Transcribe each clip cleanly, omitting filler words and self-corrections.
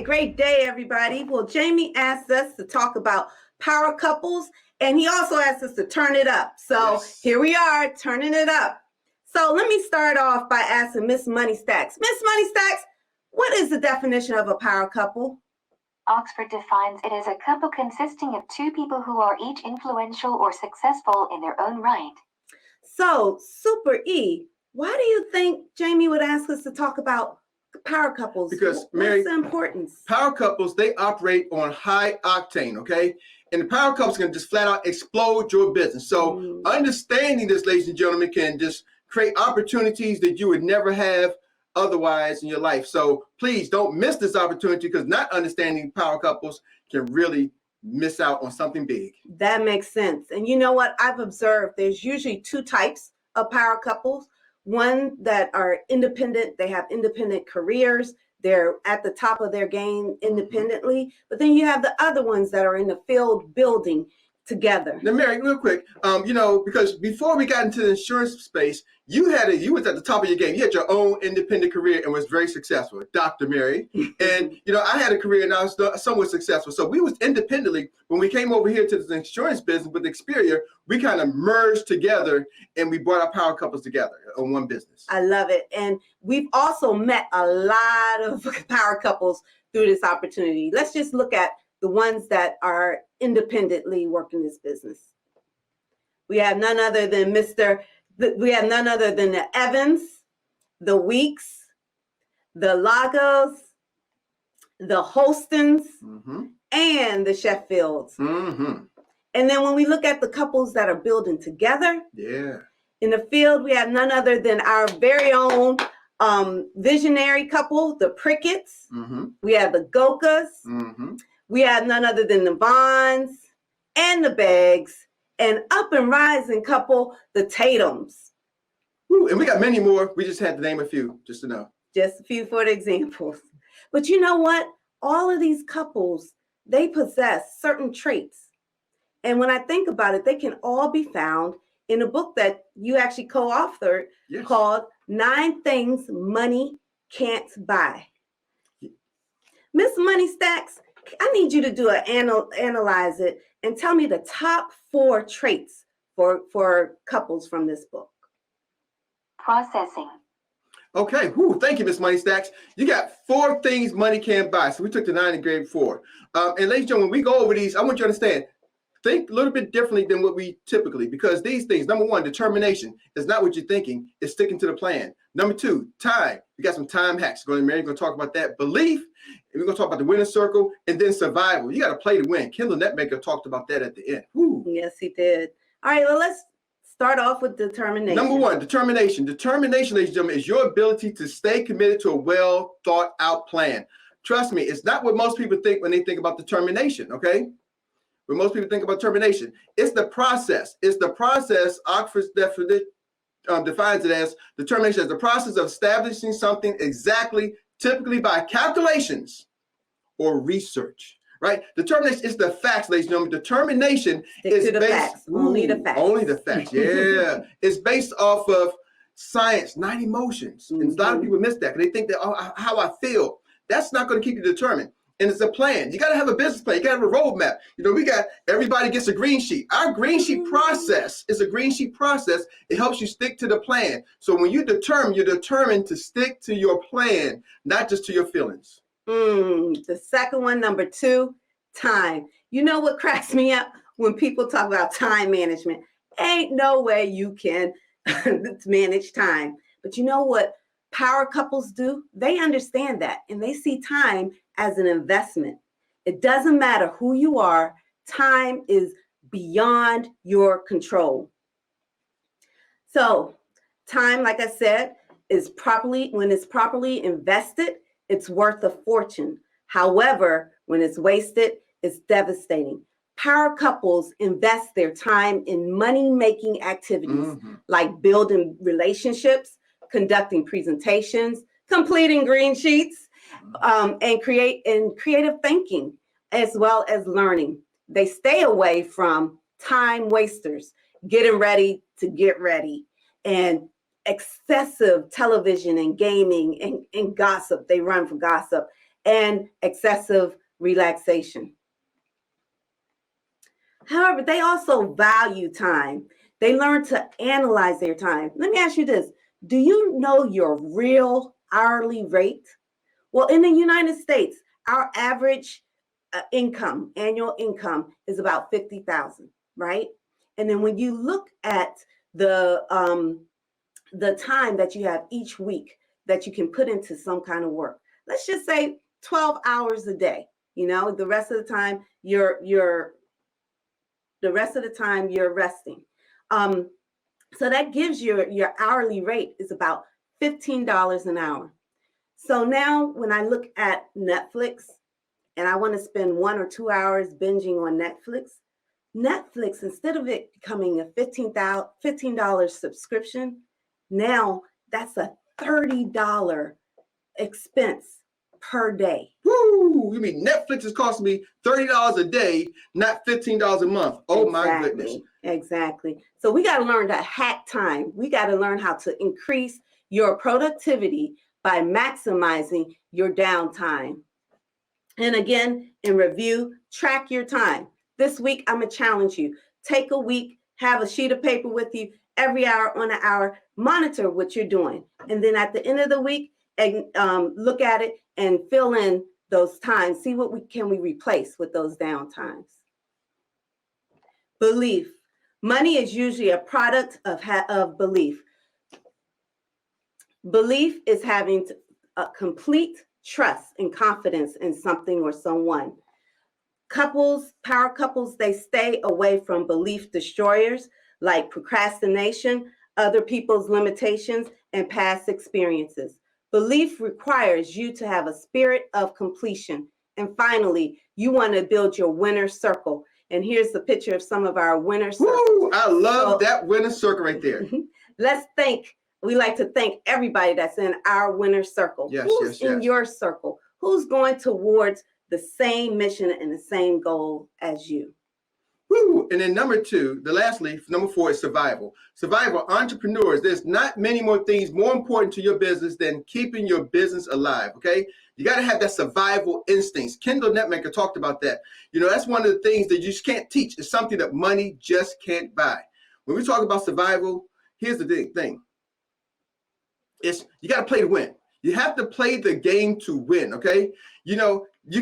great day, everybody. Well, Jamie asked us to talk about power couples, and he also asked us to turn it up. So Here we are, turning it up. So let me start off by asking Miss Money Stacks. Miss Money Stacks, what is the definition of a power couple? Oxford defines it as a couple consisting of two people who are each influential or successful in their own right. So, Super E, why do you think Jamie would ask us to talk about power couples? Because, Mary, what's the importance? Power couples, they operate on high octane, okay? And the power couples can just flat out explode your business. So understanding this, ladies and gentlemen, can just create opportunities that you would never have otherwise in your life. So please don't miss this opportunity, because not understanding power couples can really miss out on something big. That makes sense. And you know what? I've observed there's usually two types of power couples. One that are independent, they have independent careers, they're at the top of their game independently. But then you have the other ones that are in the field building together. Now, Mary, real quick, because before we got into the insurance space, you was at the top of your game. You had your own independent career and was very successful, Dr. Mary. And, I had a career and I was somewhat successful. So we was independently, when we came over here to the insurance business with Experior, we kind of merged together and we brought our power couples together on one business. I love it. And we've also met a lot of power couples through this opportunity. Let's just look at the ones that are independently working this business. We have none other than the Evans, the Weeks, the Lagos, the Holstons, and the Sheffields. And then when we look at the couples that are building together, in the field, we have none other than our very own visionary couple, the Pricketts. We have the Gokas. We have none other than the Vaughns and the Beggs, and up and rising couple, the Tatums. Ooh, and we got many more. We just had to name a few, just to know. Just a few for the examples. But you know what? All of these couples, they possess certain traits. And when I think about it, they can all be found in a book that you actually co-authored called 9 Things Money Can't Buy. Miss Money Stacks, I need you to do analyze it and tell me the top 4 traits for couples from this book. Processing. Okay, thank you, Miss Money Stacks. You got 4 things money can't buy. So we took the 9 and grade 4. And ladies and gentlemen, when we go over these, I want you to understand, think a little bit differently than what we typically, because these things, number 1, determination is not what you're thinking, it's sticking to the plan. Number 2, time. We got some time hacks. Mary's going to talk about that. Belief, and we're going to talk about the winning circle, and then survival. You got to play to win. Kendall Netmaker talked about that at the end. Yes, he did. All right, well, let's start off with determination. Number 1, determination. Determination, ladies and gentlemen, is your ability to stay committed to a well thought out plan. Trust me, it's not what most people think when they think about determination, okay? When most people think about determination, it's the process. It's the process. Oxford defines it as determination as the process of establishing something exactly, typically by calculations or research. Right? Determination is the facts, ladies and gentlemen. Determination is based facts. Only the facts. Only the facts. Yeah. It's based off of science, not emotions. And a lot of people miss that because they think that how I feel. That's not going to keep you determined. And it's a plan. You got to have a business plan. You got to have a roadmap. We got everybody gets a green sheet. Our green sheet process is a green sheet process. It helps you stick to the plan. So when you're determined to stick to your plan, not just to your feelings. The second one, number 2, time. You know what cracks me up when people talk about time management? Ain't no way you can manage time. But you know what power couples do? They understand that, and they see time as an investment. It doesn't matter who you are. Time is beyond your control. So time, like I said, when it's properly invested, it's worth a fortune. However, when it's wasted, it's devastating. Power couples invest their time in money-making activities like building relationships, conducting presentations, completing green sheets, and creative thinking, as well as learning. They stay away from time wasters, getting ready to get ready, and excessive television and gaming and gossip. They run for gossip and excessive relaxation. However, they also value time. They learn to analyze their time. Let me ask you this. Do you know your real hourly rate? Well, in the United States, our average annual income is about 50,000, right? And then when you look at the time that you have each week that you can put into some kind of work, let's just say 12 hours a day. The rest of the time you're resting. So that gives your hourly rate is about $15 an hour. So now when I look at Netflix and I want to spend 1 or 2 hours binging on Netflix, instead of it becoming a $15 subscription, now that's a $30 expense per day. Woo! You mean Netflix is costing me $30 a day, not $15 a month? Oh, my goodness. Exactly. So we got to learn to hack time. We got to learn how to increase your productivity by maximizing your downtime. And again, in review, track your time. This week, I'm going to challenge you. Take a week, have a sheet of paper with you every hour on an hour, monitor what you're doing. And then at the end of the week, look at it and fill in those times. See what we can replace with those down times. Belief. Money is usually a product of belief. Belief is having a complete trust and confidence in something or someone. Power couples, they stay away from belief destroyers like procrastination, other people's limitations, and past experiences. Belief requires you to have a spirit of completion. And finally, you want to build your winner circle. And here's the picture of some of our winner circles. Woo! I love that winner circle right there. We like to thank everybody that's in our winner circle. Who's in your circle? Who's going towards the same mission and the same goal as you? Woo! And then number 4 is survival. Survival, entrepreneurs, there's not many more things more important to your business than keeping your business alive, okay? You got to have that survival instincts. Kendall Netmaker talked about that. That's one of the things that you just can't teach. It's something that money just can't buy. When we talk about survival, here's the thing. You got to play to win. You have to play the game to win, okay? You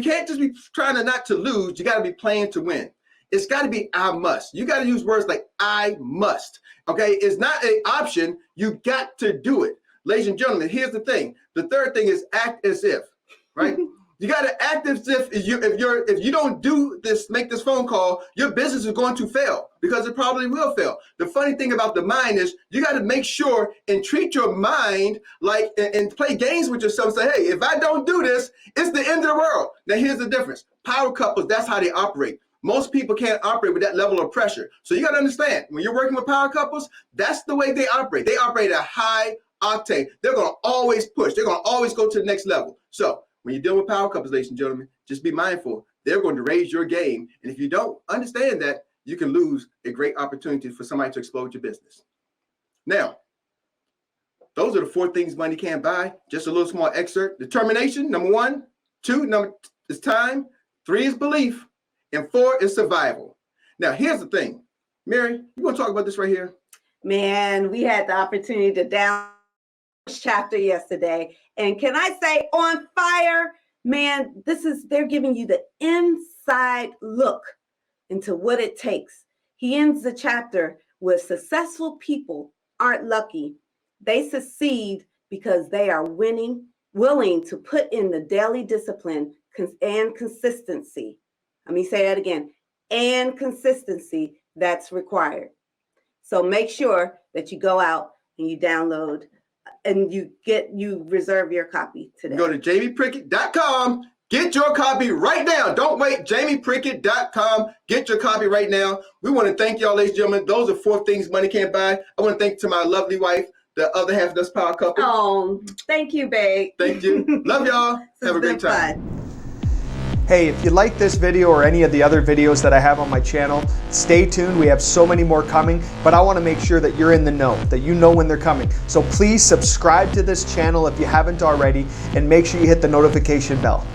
can't just be trying not to lose. You got to be playing to win. It's got to be I must. You got to use words like I must, okay? It's not an option. You got to do it. Ladies and gentlemen, here's the thing. The third thing is act as if, right? You got to act as if you don't do this, make this phone call, your business is going to fail because it probably will fail. The funny thing about the mind is you got to make sure and treat your mind like and play games with yourself and say, hey, if I don't do this, it's the end of the world. Now, here's the difference. Power couples, that's how they operate. Most people can't operate with that level of pressure. So you got to understand, when you're working with power couples, that's the way they operate. They operate at a high octane. They're going to always push. They're going to always go to the next level. So when you're dealing with power couples, ladies and gentlemen, just be mindful. They're going to raise your game. And if you don't understand that, you can lose a great opportunity for somebody to explode your business. Now, those are the 4 things money can't buy. Just a little small excerpt. Determination, number 1. 2 is time. 3 is belief. And 4 is survival. Now, here's the thing. Meri, you want to talk about this right here? Man, we had the opportunity to download this chapter yesterday. And can I say on fire? Man, they're giving you the inside look into what it takes. He ends the chapter with successful people aren't lucky. They succeed because they are willing to put in the daily discipline and consistency. Let me say that again, and consistency that's required. So make sure that you go out and you download and you reserve your copy today. Go to jamieprickett.com. Get your copy right now. Don't wait. jamieprickett.com. Get your copy right now. We want to thank y'all, ladies and gentlemen. Those are 4 things money can't buy. I want to thank to my lovely wife, the other half of this power couple. Oh, thank you, babe. Thank you. Love y'all. Have a great time. Fun. Hey, if you like this video or any of the other videos that I have on my channel, stay tuned. We have so many more coming, but I want to make sure that you're in the know, that you know when they're coming. So please subscribe to this channel if you haven't already, and make sure you hit the notification bell.